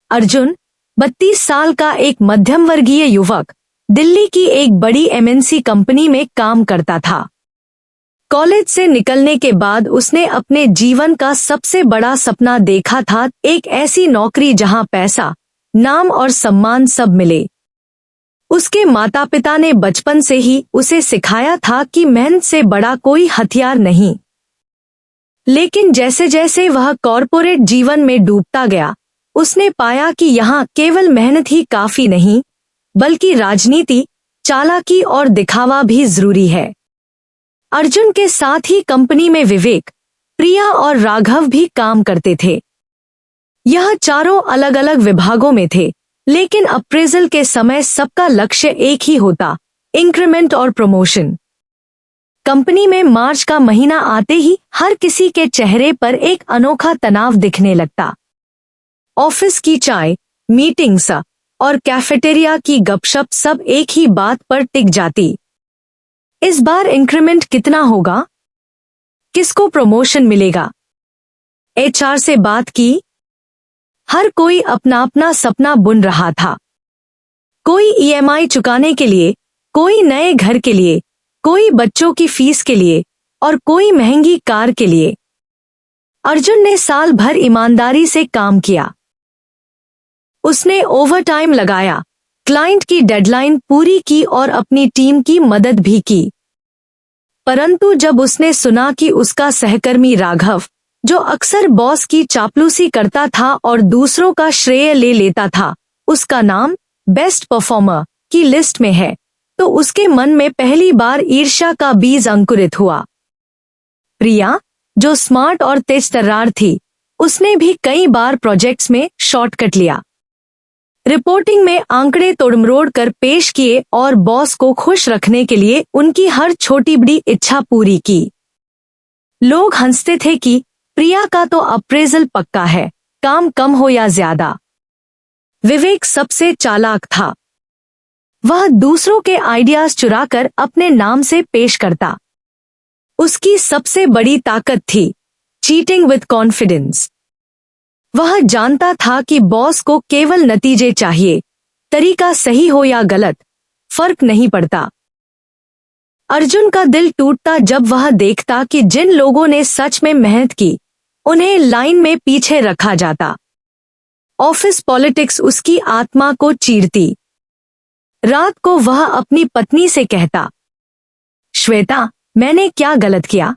अर्जुन 32 साल का एक मध्यम वर्गीय युवक दिल्ली की एक बड़ी एमएनसी कंपनी में काम करता था। कॉलेज से निकलने के बाद उसने अपने जीवन का सबसे बड़ा सपना देखा था, एक ऐसी नौकरी जहां पैसा, नाम और सम्मान सब मिले। उसके माता पिता ने बचपन से ही उसे सिखाया था कि मेहनत से बड़ा कोई हथियार नहीं। लेकिन जैसे जैसे वह कॉरपोरेट जीवन में डूबता गया, उसने पाया कि यहाँ केवल मेहनत ही काफी नहीं, बल्कि राजनीति, चालाकी और दिखावा भी जरूरी है। अर्जुन के साथ ही कंपनी में विवेक, प्रिया और राघव भी काम करते थे। यह चारों अलग अलग विभागों में थे, लेकिन अप्रेजल के समय सबका लक्ष्य एक ही होता, इंक्रीमेंट और प्रमोशन। कंपनी में मार्च का महीना आते ही हर किसी के चेहरे पर एक अनोखा तनाव दिखने लगता। ऑफिस की चाय, मीटिंग्स और कैफेटेरिया की गपशप सब एक ही बात पर टिक जाती। इस बार इंक्रीमेंट कितना होगा? किसको प्रमोशन मिलेगा? एचआर से बात की? हर कोई अपना अपना सपना बुन रहा था। कोई ईएमआई चुकाने के लिए, कोई नए घर के लिए, कोई बच्चों की फीस के लिए और कोई महंगी कार के लिए। अर्जुन ने साल भर ईमानदारी से काम किया। उसने ओवरटाइम लगाया, क्लाइंट की डेडलाइन पूरी की और अपनी टीम की मदद भी की। परंतु जब उसने सुना कि उसका सहकर्मी राघव, जो अक्सर बॉस की चापलूसी करता था और दूसरों का श्रेय ले लेता था, उसका नाम बेस्ट परफॉर्मर की लिस्ट में है, तो उसके मन में पहली बार ईर्ष्या का बीज अंकुरित हुआ। प्रिया, जो स्मार्ट और तेजतर्रार थी, उसने भी कई बार प्रोजेक्ट्स में शॉर्टकट लिया। रिपोर्टिंग में आंकड़े तोड़मरोड़ कर पेश किए और बॉस को खुश रखने के लिए उनकी हर छोटी बड़ी इच्छा पूरी की। लोग हंसते थे कि प्रिया का तो अप्रेजल पक्का है, काम कम हो या ज्यादा। विवेक सबसे चालाक था। वह दूसरों के आइडियाज चुराकर अपने नाम से पेश करता। उसकी सबसे बड़ी ताकत थी चीटिंग विद कॉन्फिडेंस। वह जानता था कि बॉस को केवल नतीजे चाहिए, तरीका सही हो या गलत, फर्क नहीं पड़ता। अर्जुन का दिल टूटता जब वह देखता कि जिन लोगों ने सच में मेहनत की, उन्हें लाइन में पीछे रखा जाता। ऑफिस पॉलिटिक्स उसकी आत्मा को चीरती। रात को वह अपनी पत्नी से कहता, श्वेता, मैंने क्या गलत किया?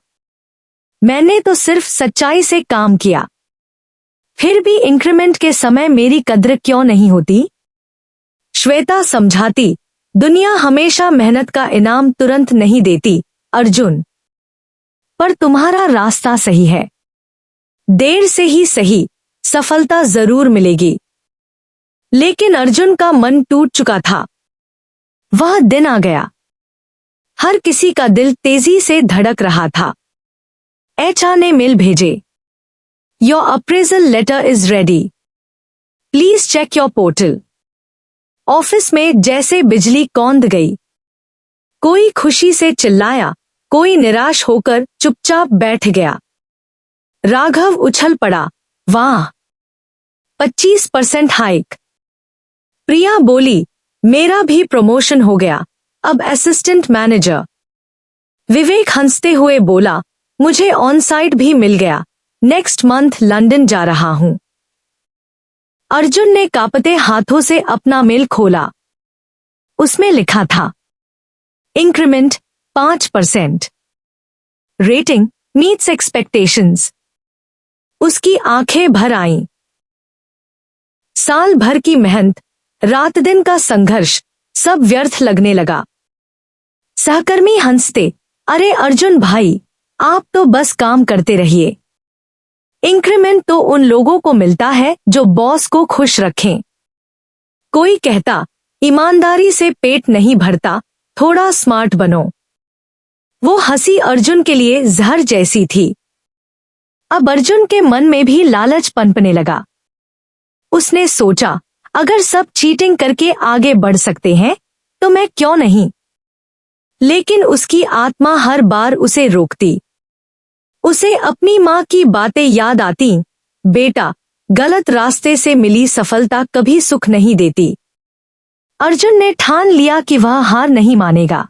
मैंने तो सिर्फ सच्चाई से काम किया। फिर भी इंक्रीमेंट के समय मेरी कद्र क्यों नहीं होती? श्वेता समझाती, दुनिया हमेशा मेहनत का इनाम तुरंत नहीं देती, अर्जुन। पर तुम्हारा रास्ता सही है। देर से ही सही, सफलता जरूर मिलेगी। लेकिन अर्जुन का मन टूट चुका था। वह दिन आ गया। हर किसी का दिल तेजी से धड़क रहा था। एचआर ने मेल भेजे, your appraisal letter is ready, please check your portal. Office में जैसे बिजली कौंध गई। कोई खुशी से चिल्लाया, कोई निराश होकर चुपचाप बैठ गया। राघव उछल पड़ा, वाह, 25% हाइक। प्रिया बोली, मेरा भी प्रमोशन हो गया, अब असिस्टेंट मैनेजर। विवेक हंसते हुए बोला, मुझे ऑन साइट भी मिल गया, नेक्स्ट मंथ लंदन जा रहा हूं। अर्जुन ने कांपते हाथों से अपना मेल खोला। उसमें लिखा था, इंक्रीमेंट 5%, रेटिंग मीट्स एक्सपेक्टेशंस। उसकी आंखें भर आईं। साल भर की मेहनत, रात दिन का संघर्ष, सब व्यर्थ लगने लगा। सहकर्मी हंसते, अरे अर्जुन भाई, आप तो बस काम करते रहिए। इंक्रीमेंट तो उन लोगों को मिलता है जो बॉस को खुश रखें। कोई कहता, ईमानदारी से पेट नहीं भरता, थोड़ा स्मार्ट बनो। वो हंसी अर्जुन के लिए जहर जैसी थी। अब अर्जुन के मन में भी लालच पनपने लगा। उसने सोचा, अगर सब चीटिंग करके आगे बढ़ सकते हैं, तो मैं क्यों नहीं? लेकिन उसकी आत्मा हर बार उसे रोकती। उसे अपनी माँ की बातें याद आती, बेटा, गलत रास्ते से मिली सफलता कभी सुख नहीं देती। अर्जुन ने ठान लिया कि वह हार नहीं मानेगा।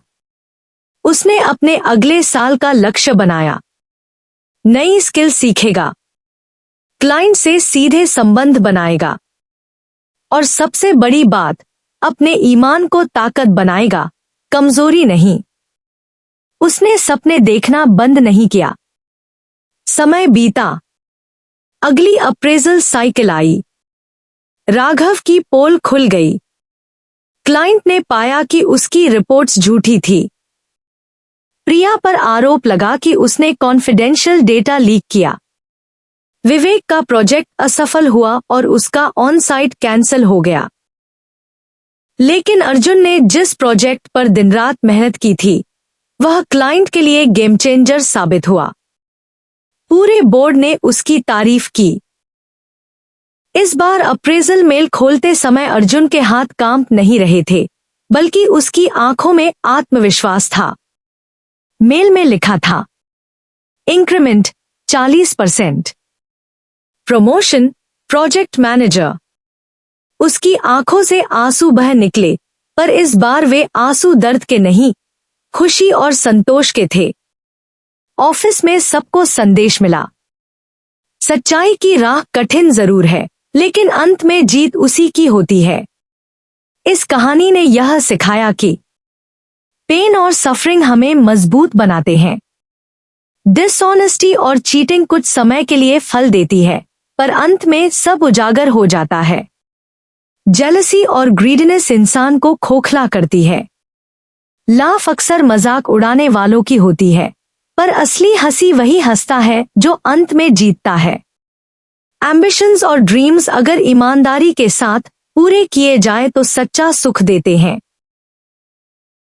उसने अपने अगले साल का लक्ष्य बनाया। नई स्किल सीखेगा, क्लाइंट से सीधे संबंध बनाएगा और सबसे बड़ी बात, अपने ईमान को ताकत बनाएगा, कमजोरी नहीं। उसने सपने देखना बंद नहीं किया। समय बीता। अगली अप्रेजल साइकिल आई। राघव की पोल खुल गई। क्लाइंट ने पाया कि उसकी रिपोर्ट्स झूठी थी। प्रिया पर आरोप लगा कि उसने कॉन्फिडेंशियल डेटा लीक किया। विवेक का प्रोजेक्ट असफल हुआ और उसका ऑन साइट कैंसिल हो गया। लेकिन अर्जुन ने जिस प्रोजेक्ट पर दिन रात मेहनत की थी, वह क्लाइंट के लिए गेम चेंजर साबित हुआ। पूरे बोर्ड ने उसकी तारीफ की। इस बार अप्रेजल मेल खोलते समय अर्जुन के हाथ कांप नहीं रहे थे, बल्कि उसकी आंखों में आत्मविश्वास था। मेल में लिखा था, इंक्रीमेंट 40%, प्रमोशन प्रोजेक्ट मैनेजर। उसकी आंखों से आंसू बह निकले, पर इस बार वे आंसू दर्द के नहीं, खुशी और संतोष के थे। ऑफिस में सबको संदेश मिला, सच्चाई की राह कठिन जरूर है, लेकिन अंत में जीत उसी की होती है। इस कहानी ने यह सिखाया कि पेन और सफरिंग हमें मजबूत बनाते हैं। डिसऑनेस्टी और चीटिंग कुछ समय के लिए फल देती है, पर अंत में सब उजागर हो जाता है। जेलसी और ग्रीडीनेस इंसान को खोखला करती है। लाफ अक्सर मजाक उड़ाने वालों की होती है, पर असली हंसी वही हंसता है जो अंत में जीतता है। एम्बिशंस और ड्रीम्स अगर ईमानदारी के साथ पूरे किए जाए तो सच्चा सुख देते हैं।